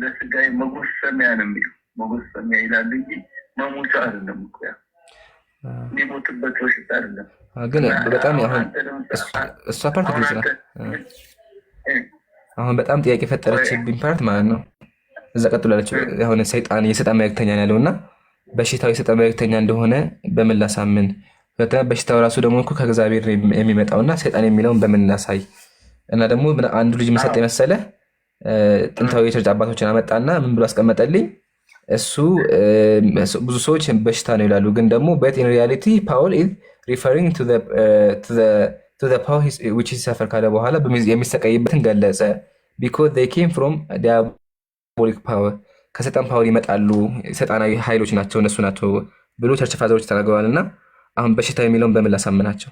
ለስጋዬ መጎሰሚያ ነው የሚለው መጎሰሚያ ይላል እንጂ መሞቻ አይደለም እኮ ያ የሚሞትበት በሽታ አይደለም። ግን በጣም አሁን እሷ ፓርት ግልጽ ነው። አሁን በጣም ጥያቄ የፈጠረችብኝ ፓርት ማለት ነው እዛ ቀጥሎ ያለችው የሆነ ሰይጣን የሰይጣን መልእክተኛ ነው ያለው እና በሽታው የሰይጣን መልእክተኛ እንደሆነ በምን ላሳምን? ሁለተኛ በሽታው ራሱ ደግሞ እኮ ከእግዚአብሔር የሚመጣውና ሰይጣን የሚለውን በምን ላሳይ? እና ደግሞ አንዱ ልጅ መሰጠ የመሰለ ጥንታዊ የቸርች አባቶችን አመጣና ምን ብሎ አስቀመጠልኝ? እሱ ብዙ ሰዎች በሽታ ነው ይላሉ፣ ግን ደግሞ በት ኢን ሪያሊቲ ፓውል ኢዝ ሪፈሪንግ ቱ ዘ ፓወር ዊች ሰፈር ካለ በኋላ የሚሰቃይበትን ገለጸ። ቢኮዝ ዜይ ኬም ፍሮም ዲያቦሊክ ፓወር ከሰይጣን ፓወር ይመጣሉ፣ ሰይጣናዊ ኃይሎች ናቸው እነሱ ናቸው ብሎ ቸርች ፋዘሮች ተናግረዋል። እና አሁን በሽታ የሚለውን በምን ላሳምናቸው?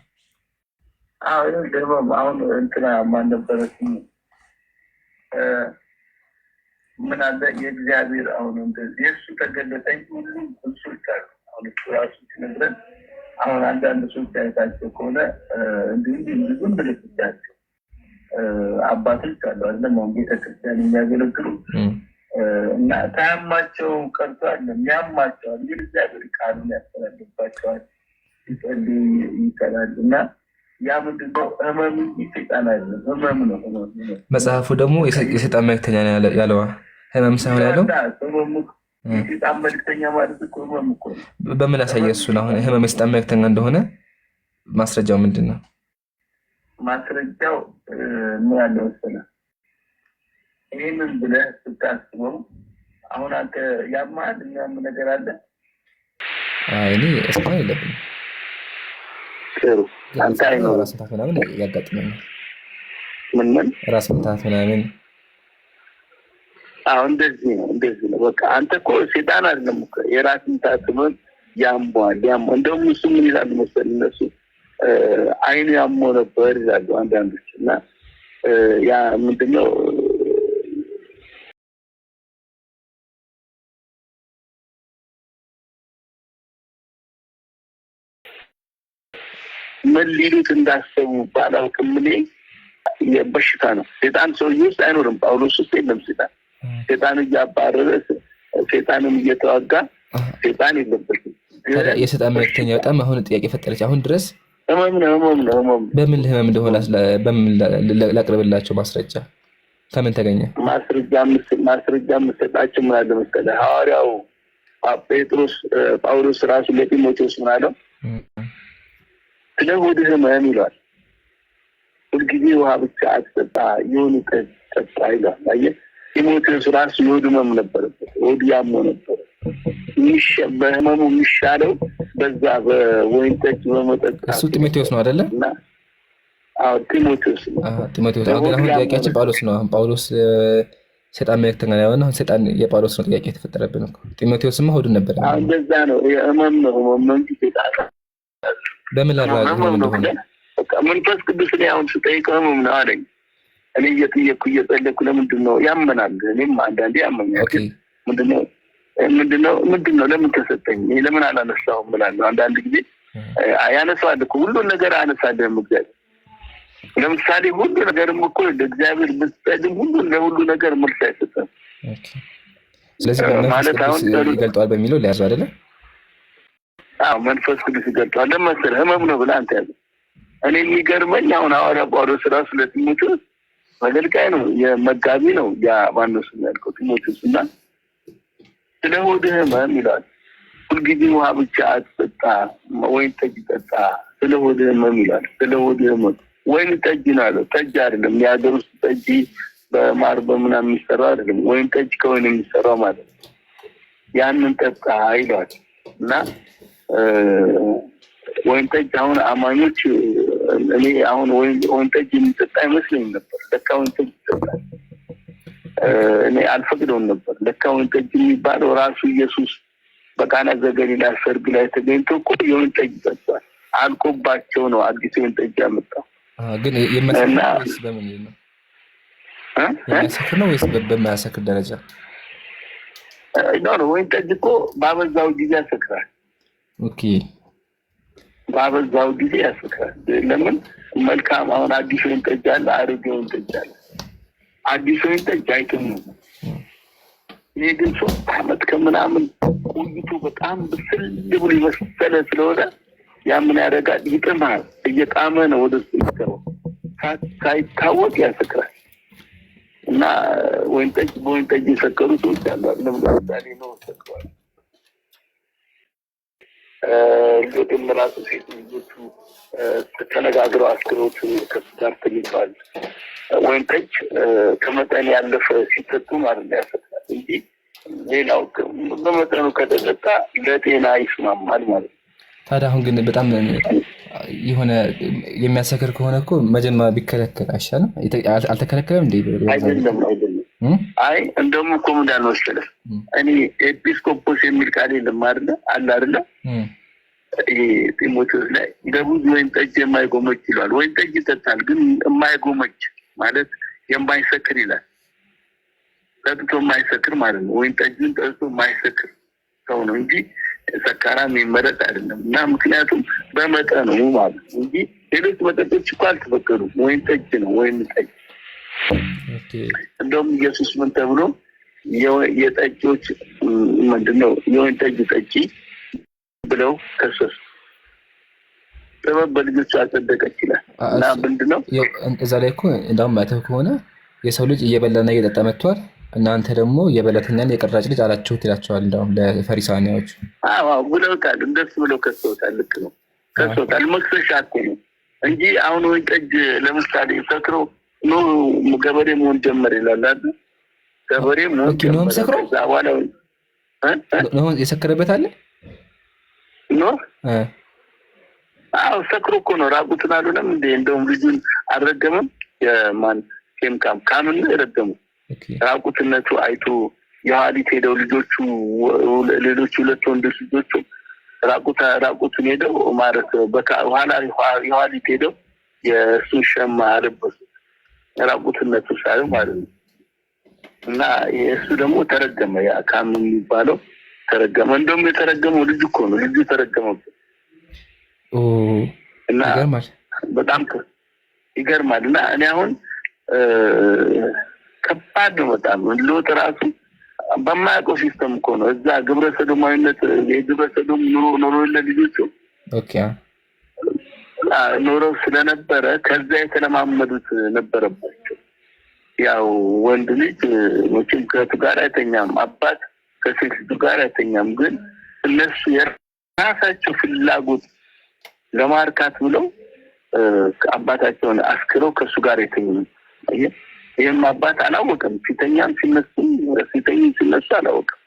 አሁን እንትና ማን ነበረች ምን አለ የእግዚአብሔር አሁን እንደዚህ የእሱ ተገለጠኝ ሁሉም እንሶች አሉ። አሁን እሱ ራሱ ሲነግረን አሁን አንዳንድ ሰዎች አይታቸው ከሆነ እንዲሁም ብዙ ምልክታቸው አባቶች አሉ አይደለም አሁን ቤተክርስቲያን የሚያገለግሉ እና ታያማቸው ቀርቶ አይደለም ያማቸዋል። እግዚአብሔር ቃሉን ያስተላልፋቸዋል፣ ይጸልይ ይሰራል እና ያ ምንድነው ህመም ሰይጣን አይደለም ህመም ነው። መጽሐፉ ደግሞ የሰይጣን መልእክተኛ ነው ያለው ህመም ሳይሆን ያለው የሰይጣን መልእክተኛ ማለት እኮ ህመም እኮ ነው። በምን አሳየ እሱን? አሁን ህመም የሰይጣን መልእክተኛ እንደሆነ ማስረጃው ምንድን ነው? ማስረጃው ምን ያለ መሰለህ? ይህንን ብለህ ስታስበው አሁን አንተ ያማል የሚያም ነገር አለ? እኔ እስካሁን የለብኝም። አንተ አይኖር ራስ ምታት ምናምን ያጋጥመኛል። ምን ራስ ምታት ምናምን እንደዚህ ነው በቃ። አንተ እኮ ሰይጣን አይደለም እኮ የራስ ምታት ምን ያሟል። እንደውም እሱ ምን ይላሉ መሰለህ እነሱ አይኑ ያሞ ነበር ይላሉ አንዳንዶች። እና ያ ምንድነው ምን ሊሉት እንዳሰቡ ባላውቅም እኔ የበሽታ ነው። ሰይጣን ሰውዬ ውስጥ አይኖርም። ጳውሎስ ውስጥ የለም ሰይጣን። ሰይጣን እያባረረ ሰይጣንም እየተዋጋ ሰይጣን የለበትም። የሰይጣን መልእክተኛ በጣም አሁን ጥያቄ ፈጠረች። አሁን ድረስ ህመም ነው። በምን ህመም እንደሆነ በምን ላቅርብላቸው ማስረጃ ከምን ተገኘ? ማስረጃ የምሰጣቸው ምን አለ መሰለህ? ሐዋርያው ጳውሎስ ራሱ ለጢሞቴዎስ ምን አለው? ስለ ሆድ ህመም ይሏል። ሁልጊዜ ውሃ ብቻ አትጠጣ፣ የሆኑ ጠጣ ይሏል። አየህ ጢሞቴዎስ ራሱ የሆድ ህመም ነበረበት፣ ሆድ ያሞ ነበር። በህመሙ የሚሻለው በዛ በወይን ጠጅ በመጠጣት። እሱ ጢሞቴዎስ ነው አይደለ? ጢሞቴዎስ ነው። ግን አሁን ጥያቄያችን ጳውሎስ ነው። አሁን ጳውሎስ ሰይጣን መልእክተኛ ነው ያለው። አሁን ሰይጣን የጳውሎስ ነው ጥያቄ የተፈጠረብን እኮ። ጢሞቴዎስማ ሆዱን ነበር። እንደዛ ነው። ህመም ነው እንጂ ሰይጣን በምን ላረጋግጥ እንደሆነ በቃ መንፈስ ቅዱስ ላይ አሁን ስጠይቀው ህመም ነው አለኝ። እኔ እየጸለይኩ ለምንድን ነው ያመናል? እኔም አንዳንዴ ያመኛል። ምንድነው ለምን ተሰጠኝ? ለምን አላነሳሁም እላለሁ። አንዳንድ ጊዜ ያነሳዋል እኮ ሁሉን ነገር አነሳለህ እግዚአብሔር። ለምሳሌ ሁሉ ነገርም እኮ ለእግዚአብሔር ብትጸልም ለሁሉ ነገር መልስ አይሰጥም። ስለዚህ ማለት አሁን ይገልጠዋል በሚለው ሊያዙ አይደለ? መንፈስ ቅዱስ ይገልጠዋል። ለመሰለህ ህመም ነው ብለህ አንተ ያዘ። እኔ የሚገርመኝ አሁን ሐዋርያ ጳውሎስ ራሱ ለጢሞቴዎስ መገልጋይ ነው፣ የመጋቢ ነው። ያ ማነው ስም ያልከው ጢሞቴዎስ እና ስለ ሆድህ ህመም ይላል። ሁልጊዜ ውሃ ብቻ አትጠጣ፣ ወይን ጠጅ ጠጣ፣ ስለ ሆድህ ህመም ይላል። ስለ ሆድህ ህመም ወይን ጠጅ ነው አለው። ጠጅ አይደለም፣ የሀገር ውስጥ ጠጅ በማር በምናምን የሚሰራው አይደለም። ወይን ጠጅ ከወይን የሚሰራው ማለት ነው። ያንን ጠጣ ይሏል። እና ወይን ጠጅ አሁን አማኞች እኔ አሁን ወይን ጠጅ የሚጠጣ አይመስለኝም ነበር። ለካ ወይን ጠጅ ይጠጣል። እኔ አልፈቅደውም ነበር። ለካ ወይን ጠጅ የሚባለው ራሱ ኢየሱስ በቃና ዘገሊላ ሰርግ ላይ ተገኝቶ እኮ የወይን ጠጅ ጠጥቷል። አልቆባቸው ነው አዲስ ወይን ጠጅ ያመጣው። ግን የማያሰክር በምን ነው? የማያሰክር ነው ወይስ በማያሰክር ደረጃ? ነው ወይን ጠጅ እኮ ባበዛው ጊዜ ያሰክራል። ኦኬ ባበዛው ጊዜ ያሰክራል። ለምን መልካም አሁን አዲስ ወይን ጠጅ አለ፣ አሮጌ ወይን ጠጅ አለ። አዲስ ወይን ጠጅ አይጥምም። ይሄ ግን 3 ዓመት ከምናምን ቆይቶ በጣም ብስል ብሎ የበሰለ ስለሆነ ያ ምን ያደርጋል? ይጥማል። እየጣመ ነው ወደ እሱ የሚገባው። ሳይታወቅ ያሰክራል። እና ወይን ጠጅ በወይን ጠጅ የሰከሩ ሰዎች አሉ። ለምሳሌ ነው ሰክሯል። ልጆችም ራሱ ሴት ልጆቹ ተነጋግረው አስክሮት ከሱ ጋር ተኝተዋል። ወይን ጠጅ ከመጠን ያለፈ ሲጠጡ ማለት ነው ያሰክራል እንጂ ሌላው በመጠኑ ከተጠጣ ለጤና ይስማማል ማለት ነው። ታዲያ አሁን ግን በጣም የሆነ የሚያሰክር ከሆነ እኮ መጀመሪያ ቢከለከል አይሻልም? አልተከለከለም እንዴ? አይደለም። አይ እንደውም እኮ ምን እንዳለ መሰለህ፣ እኔ ኤጲስቆጶስ የሚል ቃል የለም አይደለ? አለ አይደለ? ይሄ ጢሞቴዎስ ላይ በብዙ ወይን ጠጅ የማይጎመጅ ይላል። ወይን ጠጅ ይጠጣል ግን የማይጎመጅ ማለት የማይሰክር ይላል። ጠጥቶ የማይሰክር ማለት ነው። ወይን ጠጅን ጠጥቶ የማይሰክር ሰው ነው እንጂ ሰካራም የሚመረጥ አይደለም። እና ምክንያቱም በመጠኑ ማለት ነው እንጂ ሌሎች መጠጦች እኮ አልተፈቀዱም። ወይን ጠጅ ነው ወይን ጠጅ። እንደውም ኢየሱስ ምን ተብሎ የጠጆች ምንድነው የወይን ጠጅ ጠጪ ብለው ከሰሱ። ጥበብ በልጆቹ አጸደቀች ይላል። እና ምንድነው እዛ ላይ እኮ እንደውም ማተው ከሆነ የሰው ልጅ እየበላና እየጠጣ መጥቷል፣ እናንተ ደግሞ የበላተኛን የቀራጭ ልጅ አላችሁት ይላቸዋል። እንደውም ለፈሪሳውያኖች ብለውታል። እንደሱ ብለው ከሰውታል። ልክ ነው፣ ከሰውታል። መክሰሻ እኮ ነው እንጂ አሁን ወይን ጠጅ ለምሳሌ ሰክሮ ነው ገበሬ መሆን ጀመር ይላል አይደል? ገበሬ መሆን ጀመር። ሰክሮ ነው የሰከረበት አለ ነው። ሰክሮ እኮ ነው። ራቁትን አልሆነም እንዴ? እንደውም ልጁን አልረገመም። የማን ካምን ረገሙ። ራቁትነቱ አይቶ የኋሊት ሄደው ልጆቹ ሌሎች 2 ወንዶች ልጆቹ ራቁቱን ሄደው ማለት በኋላ የኋሊት ሄደው የእሱን ሸማ አለበሱ። ራቁትነቱ ሳይሆን ማለት ነው። እና እሱ ደግሞ ተረገመ። ያ ካምን የሚባለው ተረገመ። እንደውም የተረገመው ልጅ እኮ ነው። ልጁ ተረገመው። እና በጣም ይገርማል። እና እኔ አሁን ከባድ ነው በጣም ሎጥ ራሱ በማያውቀው ሲስተም እኮ ነው እዛ ግብረ ሰዶማዊነት የግብረ ሰዶም ኑሮ ለልጆቹ ኖረው ስለነበረ ከዛ የተለማመዱት ነበረባቸው። ያው ወንድ ልጅ መቼም ከእህቱ ጋር አይተኛም፣ አባት ከሴት ልጁ ጋር አይተኛም። ግን እነሱ የራሳቸው ፍላጎት ለማርካት ብለው አባታቸውን አስክረው ከሱ ጋር የተኙ። ይህም አባት አላወቀም። ሲተኛም ሲነሱ አላወቀም።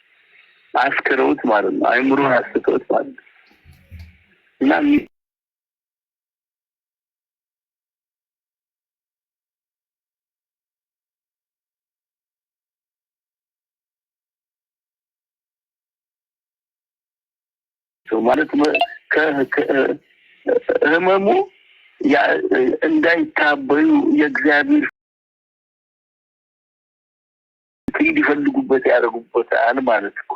አስክረውት ማለት ነው። አይምሮን አስተውት ማለት ነው። እና ማለት ህመሙ እንዳይታበዩ የእግዚአብሔር እንዲፈልጉበት ያደርጉበታል ማለት እኮ።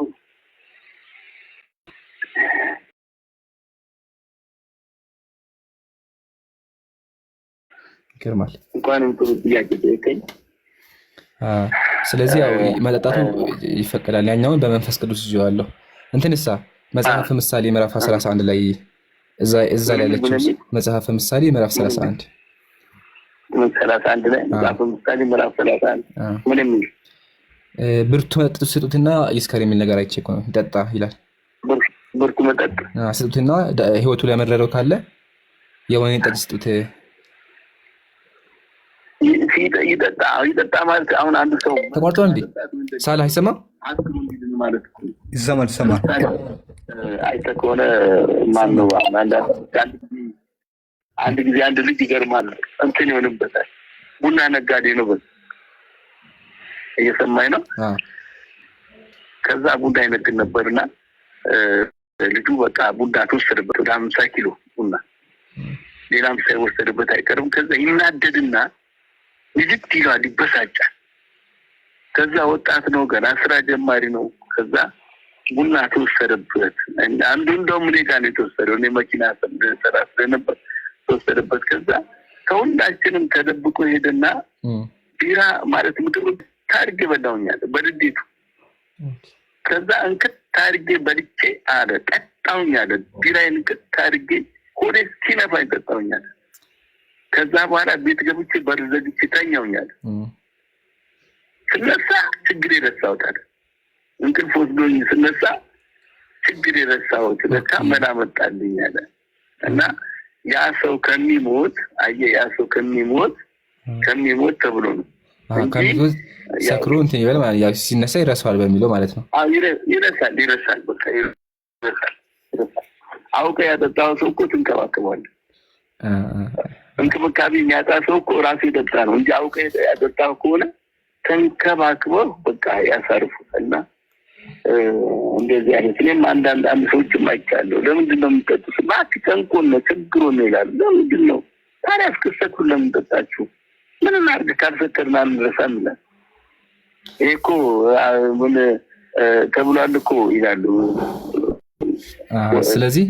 ይገርማል። እንኳንም ጥሩ ጥያቄ ጠይቀኝ። ስለዚህ ያው መጠጣቱ ይፈቀዳል። ያኛውን በመንፈስ ቅዱስ ይዤዋለሁ። እንትንሳ መጽሐፈ ምሳሌ ምዕራፍ 31 ላይ እዛ ላይ ያለችው መጽሐፈ ምሳሌ ምዕራፍ 31 ላይ መጽሐፈ ምሳሌ ምዕራፍ 31 ምን የሚል ብርቱ መጠጥ ስጡትና ይስከር የሚል ነገር አይቼ እኮ ነው። ይጠጣ ይላል። ብርቱ መጠጥ ስጡትና ህይወቱ ላይ ያመረረው ካለ የወይን ጠጅ ስጡት። ይጠጣ ማለት አሁን አንድ ሰው ተቋርጦ እንዴ ሳላ አይሰማም ማለት ነው። ይሰማል። አይተህ ከሆነ ማን ነው አንድ ጊዜ አንድ ልጅ ይገርማል እንትን ይሆንበታል። ቡና ነጋዴ ነው። እየሰማኝ ነው። ከዛ ቡና ይነግድ ነበርና ልጁ በቃ ቡና ተወሰደበት ወደ 50 ኪሎ ቡና፣ ሌላም ሳይወሰድበት አይቀርም። ከዛ ይናደድና ንግድ ይላል፣ ይበሳጫል። ከዛ ወጣት ነው ገና ስራ ጀማሪ ነው። ከዛ ቡና ተወሰደበት። አንዱ እንደውም እኔ ጋር ነው የተወሰደው። እኔ መኪና ሰራ ስለነበር ተወሰደበት። ከዛ ከሁላችንም ተደብቆ ሄደና ቢራ ማለት ምግብ ታርጌ በላውኛል በድዴቱ ከዛ እንክት ታርጌ በልቼ አለ ጠጣውኛል ቢራዬን እንክት ታርጌ ሆዴ ሲነፋኝ ጠጣውኛል ከዛ በኋላ ቤት ገብቼ በር ዘግቼ ተኛውኛል ስነሳ ችግር ይረሳውታል እንቅልፍ ወስዶኝ ስነሳ ችግር ይረሳውት ለካ መላ መጣልኝ አለ እና ያ ሰው ከሚሞት ያ ሰው ከሚሞት ተብሎ ነው ከሚሞት ሰክሮ እንትን ይበል ማለት ያው ሲነሳ ይረሳዋል በሚለው ማለት ነው ይረሳል በቃ ይረሳል አውቀ ያጠጣው ሰው እኮ ትንከባከባለህ እንክብካቤ የሚያጣ ሰው እኮ ራሱ ይጠጣ ነው እንጂ አውቀ ያጠጣው ከሆነ ተንከባክበው በቃ ያሳርፉታልና እንደዚህ አይነት እኔም አንዳንድ ሰዎችም አይቻለሁ ለምንድን ነው የምትጠጡት ማለት ተንኮል ነው ችግሩ ነው ይላል ለምንድን ነው ታዲያ እስከሰኩ ለምን ጠጣችሁ ምን እናድርግ ካልፈቀድን አንረሳም ይላል እኮ ምን ተብሏል እኮ ይላሉ ስለዚህ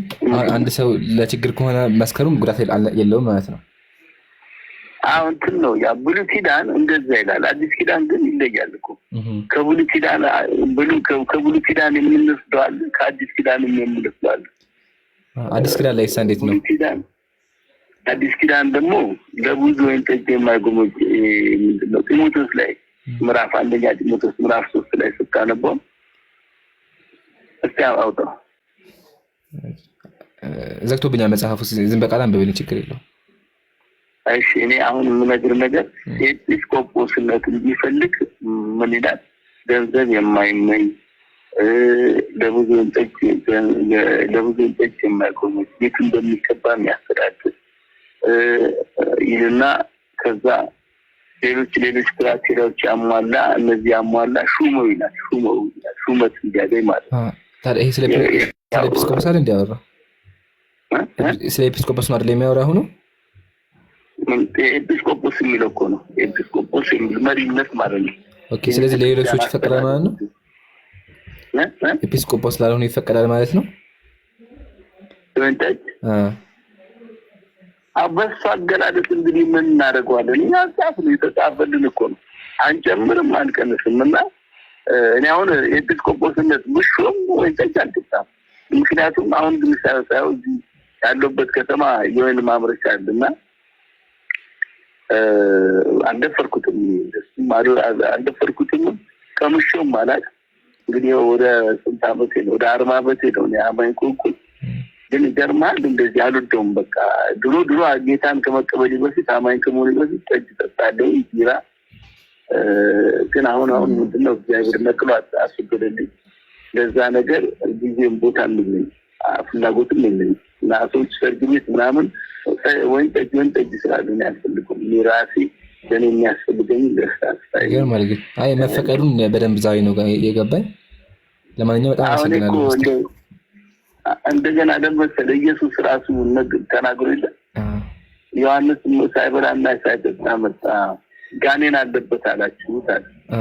አንድ ሰው ለችግር ከሆነ መስከሩም ጉዳት የለውም ማለት ነው አሁን እንትን ነው ያ ብሉይ ኪዳን እንደዛ ይላል አዲስ ኪዳን ግን ይለያል እኮ ከብሉይ ኪዳን የምንወስደው አለ ከአዲስ ኪዳን የምንወስደው አለ አዲስ ኪዳን ላይ እንዴት ነው አዲስ ኪዳን ደግሞ ለብዙ ወይን ጠጅ የማይጎመጅ ምንድነው ጢሞቴዎስ ላይ ምዕራፍ 1 ጢሞቴዎስ ምዕራፍ 3 ላይ ስታነበው አውጣው ዘግቶብኛል መጽሐፉ ዝም በቃል አንብበልኝ ችግር የለውም እሺ እኔ አሁን የምነግር ነገር ኤጲስቆጶስነት እንዲፈልግ ምን ይላል ገንዘብ የማይመኝ ለብዙ ጠጅ የማይጎመጅ ቤት እንደሚገባ የሚያስተዳድር ይልና ከዛ ሌሎች ክራቴሪያዎች ያሟላ እነዚህ ያሟላ ሹመው ይላል ሹመት እንዲያገኝ ማለት ነው ታዲያ ይሄ ስለ ኤጲስቆጶስ አይደል እንዲያወራ ስለ ኤጲስቆጶስ ነው አይደል የሚያወራው ነው ኤጲስቆጶስ የሚለው እኮ ነው ኤጲስቆጶስ መሪነት ማለት ነው ኦኬ ስለዚህ ለሌሎች ሰዎች ይፈቀዳል ማለት ነው ኤጲስቆጶስ ላልሆነ ይፈቀዳል ማለት ነው ወንጠጅ አበሳ አገላለጽ እንግዲህ ምን እናደርገዋለን እኛ ጻፍ ነው የተጻፈልን እኮ ነው አንጨምርም አንቀንስም እና እኔ አሁን ኤጲስቆጶስነት ምሾም ወንጠጅ አልተጻፈ ምክንያቱም አሁን ግን ሳይው ያለበት ከተማ የወይን ማምረቻ አለና አንደፈርኩትም ከምሾም ማለት እንግዲህ ወደ ስንት ዓመት ነው ወደ 40 ዓመት ነው ያማኝ ኮንኩ ግን ይገርማል እንደዚህ አልወደውም በቃ ድሮ ጌታን ከመቀበል በፊት አማኝ ከመሆን በፊት ጠጅ ጠጣለሁ ቢራ ግን አሁን ምንድነው እግዚአብሔር ነቅሏት አስገደልኝ ለዛ ነገር ጊዜም ቦታ የለኝም ፍላጎትም የለኝም እና ሰዎች ሰርግ ቤት ምናምን ወይን ጠጅ ስላሉኝ አልፈልግም ራሴ ለኔ የሚያስፈልገኝ ለስታስታይ ይገርም ማለት ግን አይ መፈቀዱን በደንብ ዛሬ ነው የገባኝ ለማንኛውም በጣም አመሰግናለሁ እንደገና ደግሞ ኢየሱስ ራሱ ተናግሮ ይላል ዮሐንስ ሳይበላና ሳይጠጣ መጣ ጋኔን አለበት አላችሁ ታዲያ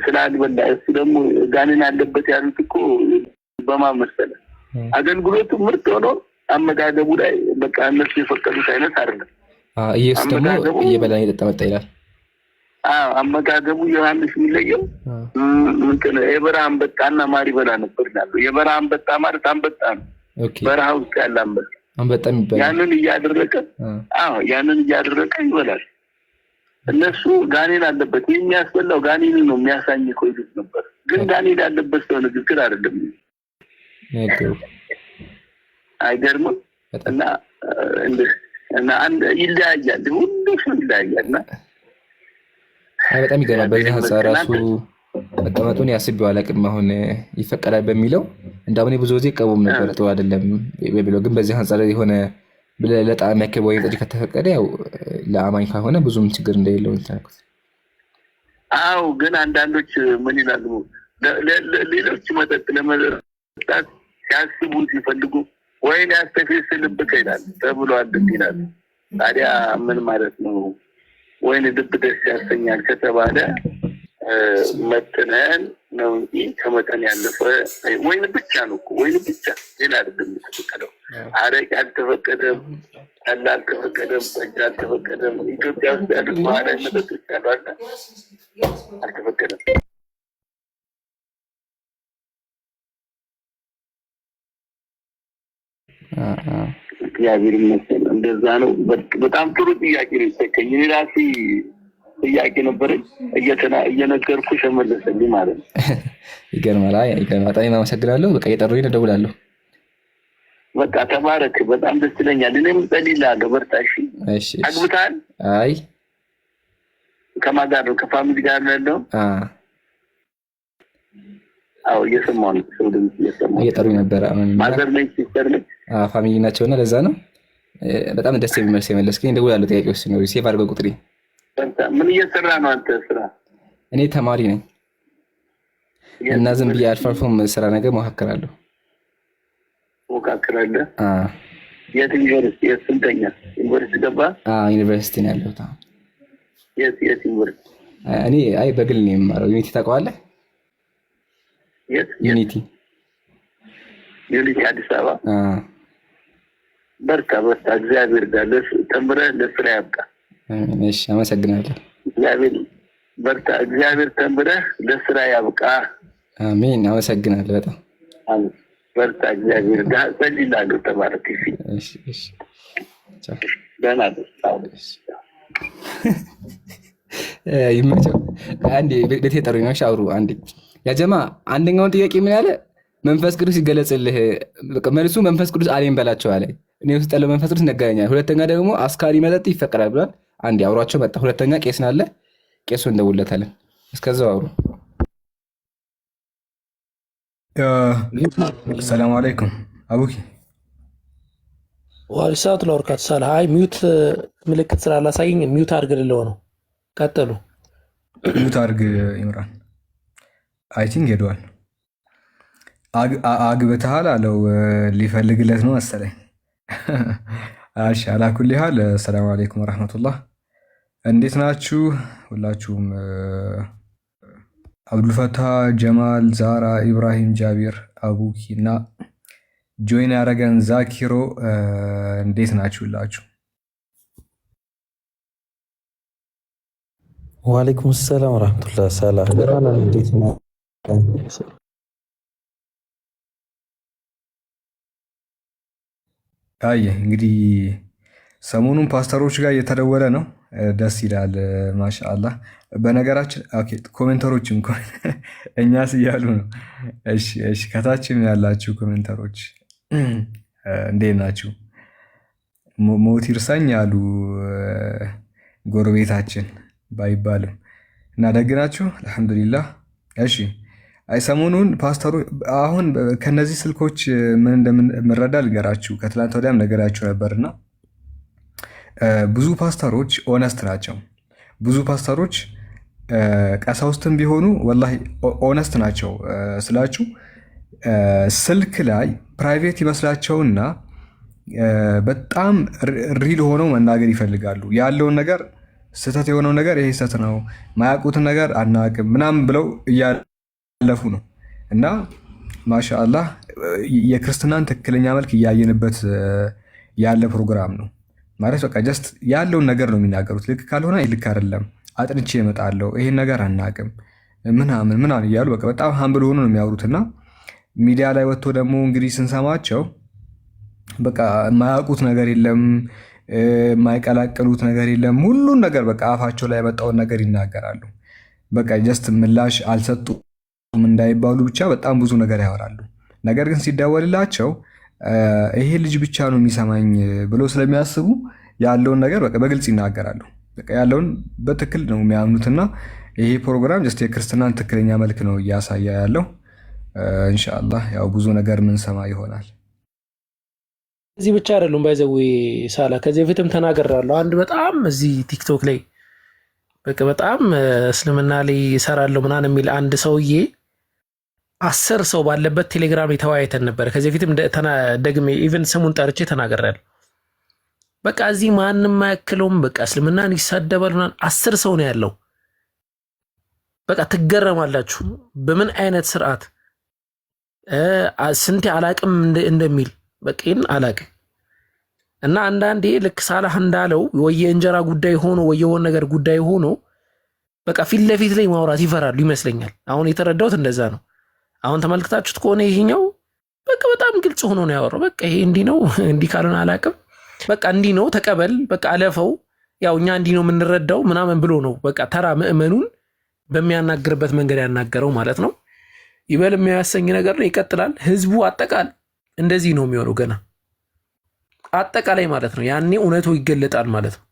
ስላልበላ እሱ ደግሞ ጋኔን አለበት ያሉት እኮ በማመሰለ አገልግሎቱ ምርጥ ሆኖ አመጋገቡ ላይ በቃ እነሱ የፈቀዱት አይነት አይደለም ኢየሱስ ደግሞ እየበላ እየጠጣ መጣ ይላል አመጋገቡ ዮሐንስ የሚለየው ምንድን ነው የበረሃ አንበጣና ማር ይበላ ነበር ይላሉ የበረሃ አንበጣ ማለት አንበጣ ነው በረሃ ውስጥ ያለ አንበጣ የሚባል ያንን እያደረቀ ይበላል እነሱ ጋኔን አለበት የሚያስበላው ጋኔን ነው የሚያሳኝከው ይሉት ነበር ግን ጋኔን ያለበት ሰው ንግግር አይደለም አይገርምም እና አንድ ይለያያል ሁሉ ሰው ይለያያልና በጣም ይገርማል በዚህ አንፃር ራሱ መቀመጡን ያስቢው አላቅም አሁን ይፈቀዳል በሚለው እንዳውኔ ብዙ ጊዜ ቀቦም ነበር ጥሩ አይደለም በሚለው ግን በዚህ አንፃር የሆነ ለጣም ያከበው የጠጅ ከተፈቀደ ያው ለአማኝ ከሆነ ብዙም ችግር እንደሌለው እንታውቁት ግን አንዳንዶች ምን ይላሉ ሌሎች መጠጥ ለመጠጣት ሲያስቡት ይፈልጉ ወይን ያስተፈስልብከ ይላል ተብሏል ይላል ታዲያ ምን ማለት ነው ወይን ልብ ደስ ያሰኛል ከተባለ መጠነን ነው እንጂ ከመጠን ያለፈ ወይን ብቻ ነው ወይን ብቻ ሌላ አይደለም ተፈቀደው አረቅ ያልተፈቀደ ጠላ አልተፈቀደም፣ ጠጅ አልተፈቀደም። ኢትዮጵያ ውስጥ ያሉት ባህላዊ መጠጦች ያሉ አለ አልተፈቀደም። እግዚአብሔር ይመስገን እንደዛ ነው። በጣም ጥሩ ጥያቄ ነው የሰጠኝ። እኔ ራሴ ጥያቄ ነበረኝ እየነገርኩሽ መለሰልኝ ማለት ነው። ይገርማል። በጣም አመሰግናለሁ። በቃ እየጠሩኝ እደውላለሁ። በቃ ተባረክ። በጣም ደስ ይለኛል። እኔም ጸልይልሃለሁ። በርታ። እሺ። አግብተሃል? አይ ከማን ጋር ነው? ከፋሚሊ ጋር ነው ያለው? አዎ እየሰማሁ ነው። ሰው ድምፅ እየሰማሁ እየጠሩኝ ነበረ። ማዘር ነኝ፣ ሲስተር ነኝ። ፋሚሊ ናቸውና ለዛ ነው። በጣም ደስ የሚል መልስ የመለስከኝ። እደውላለሁ ጥያቄዎች ሲኖሩ ሴቭ አድርገው ቁጥሬ። ምን እየሰራ ነው አንተ ስራ? እኔ ተማሪ ነኝ እና ዝም ብዬ አልፎ አልፎም ስራ ነገር ሞካክራለሁ። ሞካክራለህ? የት ዩኒቨርሲቲ? የት ስንተኛ ዩኒቨርሲቲ ገባ? ዩኒቨርሲቲ ነው ያለሁት። የት ዩኒቨርሲቲ? እኔ በግል ነው የምማረው። ዩኒቲ ታውቀዋለህ? የት? ዩኒቲ አዲስ አበባ። በርታ። እግዚአብሔር ጋር ተምረህ ለስራ ያብቃ። እሺ፣ አመሰግናለሁ። በርታ። እግዚአብሔር ተምረህ ለስራ ያብቃ። አሜን። አመሰግናለሁ በጣም በርታ። እግዚአብሔር ጋር ጸልይልሃለሁ። ተባረክ። እሺ። ደህና ደስ ይመቸው። አንዴ ቤቴ ጠሩኝ ነው ሻውሩ። አንዴ ያጀማ አንደኛውን ጥያቄ ምን ያለ መንፈስ ቅዱስ ይገለጽልህ፣ መልሱ መንፈስ ቅዱስ አለኝ በላቸው አለ። እኔ ውስጥ ያለው መንፈስ ቅዱስ ነገረኛል። ሁለተኛ ደግሞ አስካሪ መጠጥ ይፈቀዳል ብሏል። አንዴ አውሯቸው መጣ። ሁለተኛ ቄስ ናለ፣ ቄሱ እንደውለታለን። እስከዛው አውሩ። ሰላም አለይኩም አቡኪ። ዋልሳት ለወርካት ሰላ አይ ሚዩት ምልክት ስላላሳየኝ ሚዩት አድርግ ልለው ነው። ቀጥሉ። ሚዩት አድርግ ይምራን። አይ ቲንክ ሄደዋል። አግብተሃል አለው። ሊፈልግለት ነው መሰለኝ። እሺ አላኩል ያህል። ሰላም አለይኩም ወራህመቱላህ። እንዴት ናችሁ ሁላችሁም? አብዱልፈታህ፣ ጀማል፣ ዛራ፣ ኢብራሂም፣ ጃቢር፣ አቡኪ እና ጆይን ያደረገን ዛኪሮ እንዴት ናችሁላችሁ? ወአለይኩም ሰላም ወራህመቱላህ። ሰላም እንዴት ነው? አየ እንግዲህ ሰሞኑን ፓስተሮች ጋር እየተደወለ ነው። ደስ ይላል። ማሻአላህ። በነገራችን ኮሜንተሮችም እኛስ እያሉ ነው። እሺ ከታችም ያላችሁ ኮሜንተሮች እንዴት ናችሁ? ሞት ይርሳኝ ያሉ ጎረቤታችን ባይባልም እና ደግ ናችሁ? አልሐምዱሊላህ። እሺ ሰሞኑን ፓስተሮች አሁን ከነዚህ ስልኮች ምን እንደምንረዳ ልገራችሁ። ከትላንት ወዲያም ነገራችሁ ነበርና ብዙ ፓስተሮች ኦነስት ናቸው። ብዙ ፓስተሮች ቀሳውስትም ቢሆኑ ወላሂ ኦነስት ናቸው ስላችሁ ስልክ ላይ ፕራይቬት ይመስላቸውና በጣም ሪል ሆነው መናገር ይፈልጋሉ። ያለውን ነገር ስህተት የሆነው ነገር ይሄ ስህተት ነው፣ ማያውቁትን ነገር አናውቅም ምናምን ብለው እያለፉ ነው። እና ማሻአላህ የክርስትናን ትክክለኛ መልክ እያየንበት ያለ ፕሮግራም ነው ማለት በቃ ጀስት ያለውን ነገር ነው የሚናገሩት። ልክ ካልሆነ ልክ አይደለም፣ አጥንቼ እመጣለሁ፣ ይሄን ነገር አናውቅም ምናምን እያሉ በቃ በጣም ሀምብል ሆኖ ነው የሚያወሩትና ሚዲያ ላይ ወጥቶ ደግሞ እንግዲህ ስንሰማቸው በቃ የማያውቁት ነገር የለም፣ የማይቀላቀሉት ነገር የለም። ሁሉን ነገር በቃ አፋቸው ላይ የመጣውን ነገር ይናገራሉ። በቃ ጀስት ምላሽ አልሰጡም እንዳይባሉ ብቻ በጣም ብዙ ነገር ያወራሉ። ነገር ግን ሲደወልላቸው ይሄ ልጅ ብቻ ነው የሚሰማኝ ብሎ ስለሚያስቡ ያለውን ነገር በቃ በግልጽ ይናገራሉ። በቃ ያለውን በትክክል ነው የሚያምኑትና ይሄ ፕሮግራም ጀስት የክርስትናን ትክክለኛ መልክ ነው እያሳየ ያለው። ኢንሻአላህ ያው ብዙ ነገር ምንሰማ ይሆናል። እዚህ ብቻ አይደሉም ባይዘው ሳላ ከዚህ በፊትም ተናገራለሁ። አንድ በጣም እዚህ ቲክቶክ ላይ በቃ በጣም እስልምና ላይ ይሰራለሁ ምናምን የሚል አንድ ሰውዬ 10 ሰው ባለበት ቴሌግራም የተወያይተን ነበር። ከዚህ በፊትም ደግሜ ኢቭን ስሙን ጠርቼ ተናገራለሁ። በቃ እዚህ ማንም አያክለውም። በቃ እስልምናን ይሳደባል ምናምን 10 ሰው ነው ያለው። በቃ ትገረማላችሁ በምን አይነት ስርዓት ስንቴ አላቅም እንደሚል በቃ ይህን አላቅም እና አንዳንዴ ልክ ሳላህ እንዳለው ወይ የእንጀራ ጉዳይ ሆኖ ወይ የሆነ ነገር ጉዳይ ሆኖ በቃ ፊት ለፊት ላይ ማውራት ይፈራሉ ይመስለኛል። አሁን የተረዳሁት እንደዛ ነው። አሁን ተመልክታችሁት ከሆነ ይሄኛው በቃ በጣም ግልጽ ሆኖ ነው ያወራው። በቃ ይሄ እንዲህ ነው፣ እንዲህ ካልሆነ አላውቅም፣ በቃ እንዲህ ነው ተቀበል፣ በቃ አለፈው፣ ያው እኛ እንዲህ ነው የምንረዳው ምናምን ብሎ ነው በቃ ተራ ምዕመኑን በሚያናግርበት መንገድ ያናገረው ማለት ነው። ይበል የሚያሰኝ ነገር ነው። ይቀጥላል። ህዝቡ አጠቃላይ እንደዚህ ነው የሚሆነው ገና አጠቃላይ ማለት ነው። ያኔ እውነቱ ይገለጣል ማለት ነው።